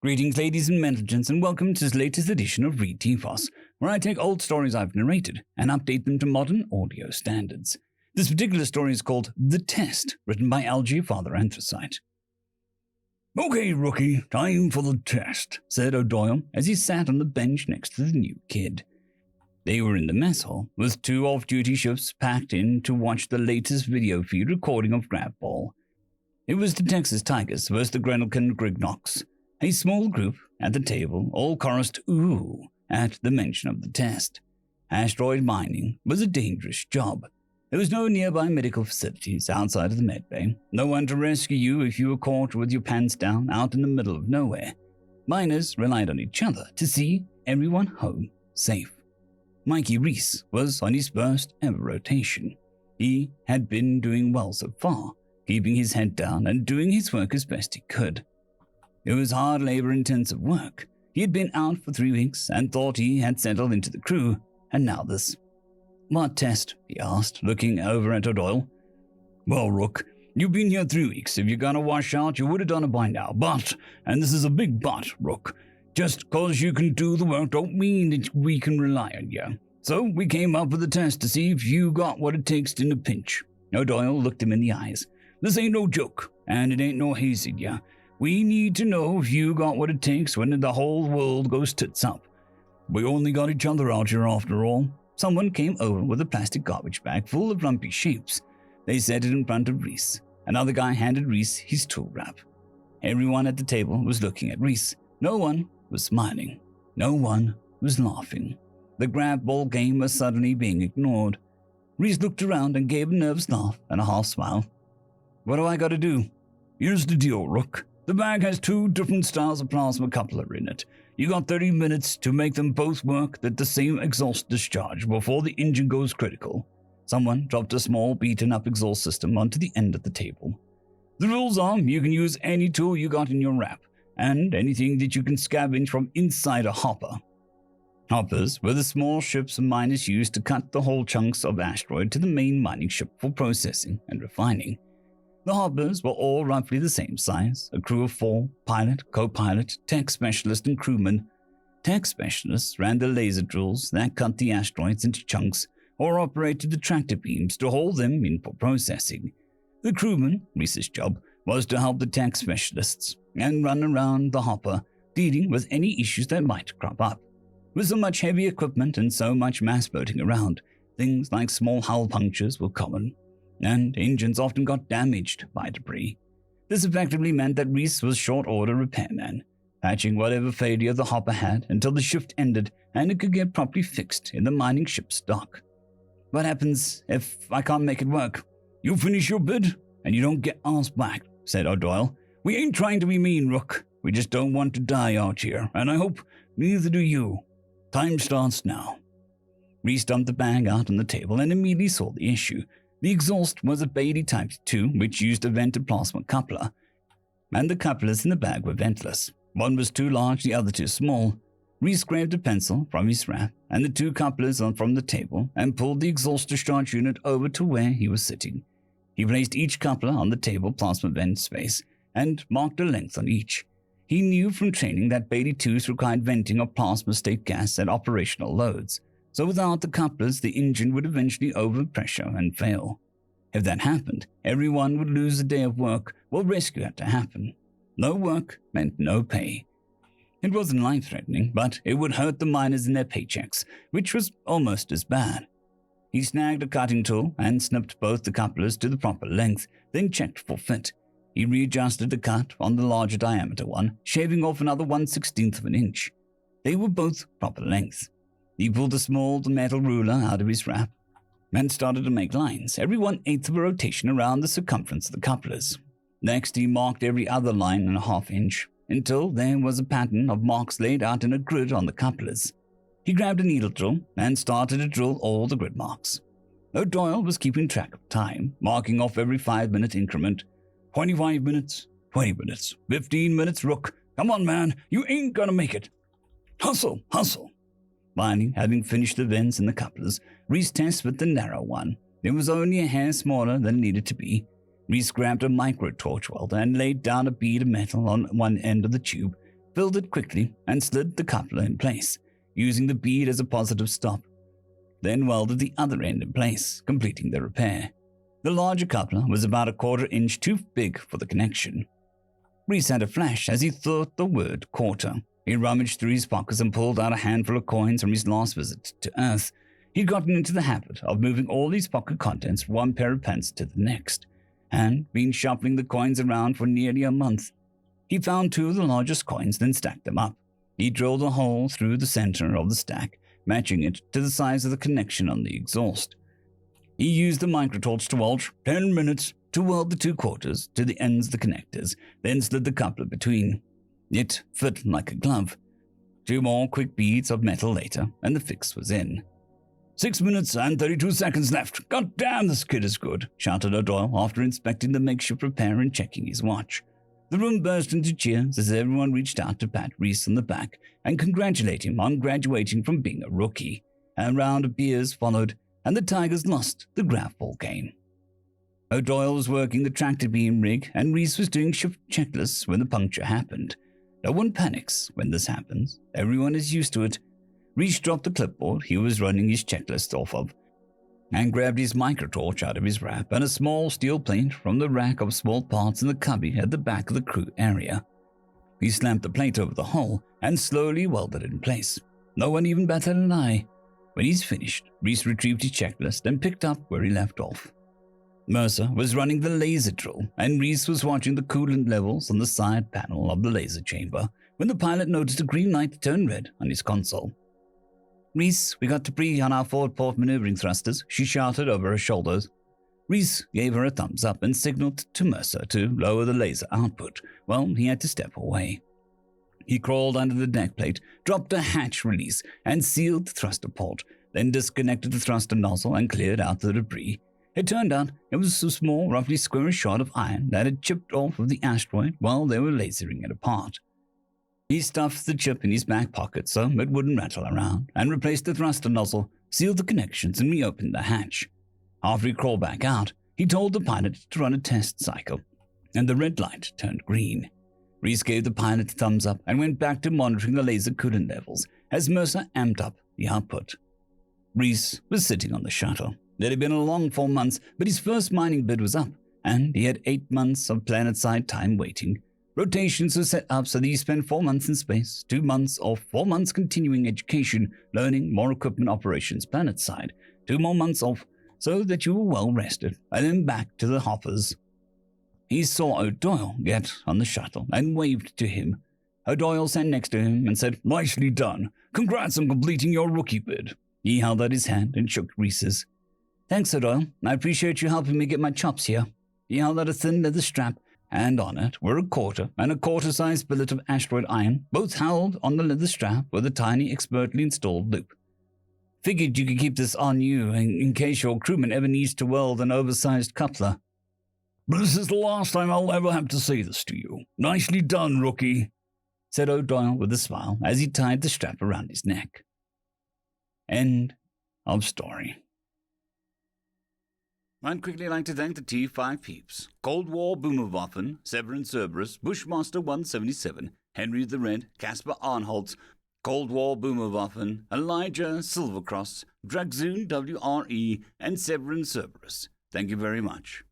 Greetings, ladies and gentlemen, and welcome to this latest edition of RE070, where I take old stories I've narrated and update them to modern audio standards. This particular story is called The Test, written by LgFatherAnthrocite. "Okay, rookie, time for the test," said O'Doyle as he sat on the bench next to the new kid. They were in the mess hall, with two off-duty shifts packed in to watch the latest video feed recording of Grab Ball. It was the Texas Tigers versus the Grenelcan Grignocks. A small group at the table all chorused "ooh" at the mention of the test. Asteroid mining was a dangerous job. There was no nearby medical facilities outside of the medbay, no one to rescue you if you were caught with your pants down out in the middle of nowhere. Miners relied on each other to see everyone home safe. Mikey Reese was on his first ever rotation. He had been doing well so far, keeping his head down and doing his work as best he could. It was hard, labor-intensive work. He had been out for 3 weeks and thought he had settled into the crew, and now this. "What test?" he asked, looking over at O'Doyle. "Well, Rook, you've been here 3 weeks. If you're gonna wash out, you would have done it by now. But, and this is a big but, Rook, just 'cause you can do the work don't mean that we can rely on you. So we came up with a test to see if you got what it takes in a pinch." O'Doyle looked him in the eyes. "This ain't no joke, and it ain't no hazing ya. We need to know if you got what it takes when the whole world goes tits up. We only got each other out here after all." Someone came over with a plastic garbage bag full of lumpy shapes. They set it in front of Reese. Another guy handed Reese his tool wrap. Everyone at the table was looking at Reese. No one was smiling. No one was laughing. The grab ball game was suddenly being ignored. Reese looked around and gave a nervous laugh and a half smile. "What do I got to do?" "Here's the deal, Rook. The bag has 2 different styles of plasma coupler in it. You got 30 minutes to make them both work at the same exhaust discharge before the engine goes critical." Someone dropped a small beaten-up exhaust system onto the end of the table. "The rules are you can use any tool you got in your wrap, and anything that you can scavenge from inside a hopper." Hoppers were the small ships miners used to cut the whole chunks of asteroid to the main mining ship for processing and refining. The hoppers were all roughly the same size, a crew of 4, pilot, co-pilot, tech specialist, and crewman. Tech specialists ran the laser drills that cut the asteroids into chunks or operated the tractor beams to haul them in for processing. The crewman, Reese's job, was to help the tech specialists and run around the hopper, dealing with any issues that might crop up. With so much heavy equipment and so much mass floating around, things like small hull punctures were common, and engines often got damaged by debris. This effectively meant that Reese was short-order repairman, patching whatever failure the hopper had until the shift ended and it could get properly fixed in the mining ship's dock. "What happens if I can't make it work?" "You finish your bid, and you don't get asked back," said O'Doyle. "We ain't trying to be mean, Rook. We just don't want to die out here, and I hope neither do you. Time starts now." Reese dumped the bag out on the table and immediately saw the issue. The exhaust was a Bailey Type 2, which used a vented plasma coupler, and the couplers in the bag were ventless. One was too large, the other too small. Reese grabbed a pencil from his wrap and the 2 couplers from the table and pulled the exhaust discharge unit over to where he was sitting. He placed each coupler on the table plasma vent space and marked a length on each. He knew from training that Bailey 2s required venting of plasma state gas at operational loads. So without the couplers, the engine would eventually overpressure and fail. If that happened, everyone would lose a day of work while rescue had to happen. No work meant no pay. It wasn't life-threatening, but it would hurt the miners in their paychecks, which was almost as bad. He snagged a cutting tool and snipped both the couplers to the proper length, then checked for fit. He readjusted the cut on the larger diameter one, shaving off another 1/16 of an inch. They were both proper lengths. He pulled a small metal ruler out of his wrap and started to make lines, every 1/8 of a rotation around the circumference of the couplers. Next, he marked every other line in a half-inch, until there was a pattern of marks laid out in a grid on the couplers. He grabbed a needle drill and started to drill all the grid marks. O'Doyle was keeping track of time, marking off every 5-minute increment. 25 minutes, 20 minutes, 15 minutes, Rook. Come on, man, you ain't gonna make it. Hustle, hustle. Finally, having finished the vents and the couplers, Reese tested with the narrow one. It was only a hair smaller than it needed to be. Reese grabbed a micro torch welder and laid down a bead of metal on one end of the tube, filled it quickly, and slid the coupler in place, using the bead as a positive stop. Then welded the other end in place, completing the repair. The larger coupler was about a quarter-inch too big for the connection. Reese had a flash as he thought the word quarter. He rummaged through his pockets and pulled out a handful of coins from his last visit to Earth. He'd gotten into the habit of moving all his pocket contents from one pair of pants to the next, and been shuffling the coins around for nearly a month. He found 2 of the largest coins, then stacked them up. He drilled a hole through the center of the stack, matching it to the size of the connection on the exhaust. He used the microtorch to weld 10 minutes to weld the 2 quarters to the ends of the connectors, then slid the coupler between. It fit like a glove. 2 more quick beads of metal later, and the fix was in. 6 minutes and 32 seconds left. God damn, this kid is good, shouted O'Doyle after inspecting the makeshift repair and checking his watch. The room burst into cheers as everyone reached out to pat Reese on the back and congratulate him on graduating from being a rookie. A round of beers followed, and the Tigers lost the graph ball game. O'Doyle was working the tractor beam rig, and Reese was doing shift checklists when the puncture happened. No one panics when this happens. Everyone is used to it. Reese dropped the clipboard he was running his checklist off of and grabbed his microtorch out of his wrap and a small steel plate from the rack of small parts in the cubby at the back of the crew area. He slammed the plate over the hole and slowly welded it in place. No one even batted an eye. When he's finished, Reese retrieved his checklist and picked up where he left off. Mercer was running the laser drill, and Reese was watching the coolant levels on the side panel of the laser chamber when the pilot noticed a green light turn red on his console. "Reese, we got debris on our forward port maneuvering thrusters," she shouted over her shoulders. Reese gave her a thumbs up and signaled to Mercer to lower the laser output. Well, he had to step away. He crawled under the deck plate, dropped a hatch release, and sealed the thruster port, then disconnected the thruster nozzle and cleared out the debris. It turned out it was a small, roughly squarish shard of iron that had chipped off of the asteroid while they were lasering it apart. He stuffed the chip in his back pocket so it wouldn't rattle around, and replaced the thruster nozzle, sealed the connections, and reopened the hatch. After he crawled back out, he told the pilot to run a test cycle, and the red light turned green. Reese gave the pilot a thumbs up and went back to monitoring the laser coolant levels as Mercer amped up the output. Reese was sitting on the shuttle. It had been a long 4 months, but his first mining bid was up, and he had 8 months of planet-side time waiting. Rotations were set up so that you spend 4 months in space, 2 months or 4 months continuing education, learning more equipment operations planet-side, 2 more months off so that you were well rested, and then back to the hoppers. He saw O'Doyle get on the shuttle and waved to him. O'Doyle sat next to him and said, "Nicely done. Congrats on completing your rookie bid." He held out his hand and shook Reese's. "Thanks, O'Doyle. I appreciate you helping me get my chops here." He held out a thin leather strap, and on it were a quarter and a quarter-sized billet of asteroid iron, both held on the leather strap with a tiny, expertly installed loop. "Figured you could keep this on you in case your crewman ever needs to weld an oversized coupler." "But this is the last time I'll ever have to say this to you. Nicely done, rookie," said O'Doyle with a smile as he tied the strap around his neck. End of story. I'd quickly like to thank the T5 peeps: Cold War Boomerwaffen, Severin Cerberus, Bushmaster 177, Henry the Red, Caspar Arnholtz, Cold War Boomerwaffen, Elijah Silvercross, Dragzoon WRE, and Severin Cerberus. Thank you very much.